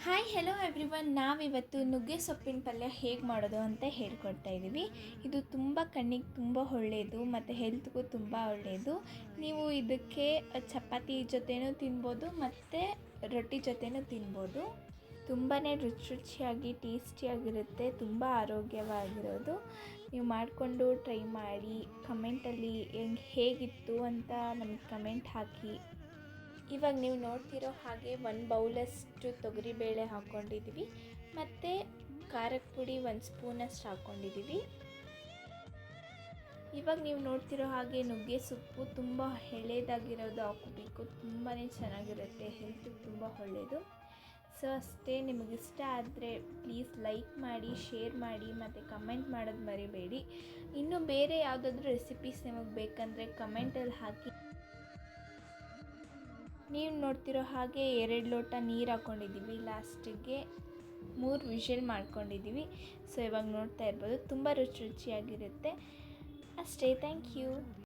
Hi hello everyone. ನಾವಿವತ್ತು ನುಗ್ಗೆ ಸೊಪ್ಪಿನ ಪಲ್ಯ ಹೇಗೆ ಮಾಡೋದು ಅಂತ ಹೇಳ್ಕೊಡ್ತಾ ಇದ್ದೀವಿ. ಇದು ತುಂಬ ಕಣ್ಣಿಗೆ ತುಂಬ ಒಳ್ಳೆಯದು ಮತ್ತು ಹೆಲ್ತ್ಗೂ ತುಂಬ ಒಳ್ಳೆಯದು. ನೀವು ಇದಕ್ಕೆ ಚಪಾತಿ ಜೊತೆನೂ ತಿನ್ಬೋದು ಮತ್ತು ರೊಟ್ಟಿ ಜೊತೆನೂ ತಿನ್ಬೋದು. ತುಂಬಾ ರುಚಿಯಾಗಿ ಟೇಸ್ಟಿಯಾಗಿರುತ್ತೆ, ತುಂಬ ಆರೋಗ್ಯವಾಗಿರೋದು. ನೀವು ಮಾಡಿಕೊಂಡು ಟ್ರೈ ಮಾಡಿ, ಕಮೆಂಟಲ್ಲಿ ಹೇಗಿತ್ತು ಅಂತ ನಮಗೆ ಕಮೆಂಟ್ ಹಾಕಿ. ಇವಾಗ ನೀವು ನೋಡ್ತಿರೋ ಹಾಗೆ 1 ಬೌಲಷ್ಟು ತೊಗರಿಬೇಳೆ ಹಾಕ್ಕೊಂಡಿದ್ದೀವಿ ಮತ್ತು ಖಾರದ ಪುಡಿ 1 ಸ್ಪೂನಷ್ಟು ಹಾಕ್ಕೊಂಡಿದ್ದೀವಿ. ಇವಾಗ ನೀವು ನೋಡ್ತಿರೋ ಹಾಗೆ ನುಗ್ಗೆ ಸೊಪ್ಪು ತುಂಬ ಎಳೆದಾಗಿರೋದು ಹಾಕೋಬೇಕು, ತುಂಬಾ ಚೆನ್ನಾಗಿರುತ್ತೆ, ಹೆಲ್ತಿಗೆ ತುಂಬ ಒಳ್ಳೆಯದು. ಸೊ ಅಷ್ಟೇ. ನಿಮಗಿಷ್ಟ ಆದರೆ ಪ್ಲೀಸ್ ಲೈಕ್ ಮಾಡಿ, ಶೇರ್ ಮಾಡಿ ಮತ್ತು ಕಮೆಂಟ್ ಮಾಡೋದು ಮರಿಬೇಡಿ. ಇನ್ನೂ ಬೇರೆ ಯಾವುದಾದ್ರೂ ರೆಸಿಪೀಸ್ ನಿಮಗೆ ಬೇಕಂದರೆ ಕಮೆಂಟಲ್ಲಿ ಹಾಕಿ. ನೀವು ನೋಡ್ತಿರೋ ಹಾಗೆ 2 ಲೋಟ ನೀರು ಹಾಕ್ಕೊಂಡಿದ್ದೀವಿ. ಲಾಸ್ಟಿಗೆ 3 ವಿಷಲ್ ಮಾಡ್ಕೊಂಡಿದ್ದೀವಿ. ಸೊ ಇವಾಗ ನೋಡ್ತಾ ಇರ್ಬೋದು, ತುಂಬ ರುಚಿಯಾಗಿರುತ್ತೆ ಅಷ್ಟೇ. Thank you.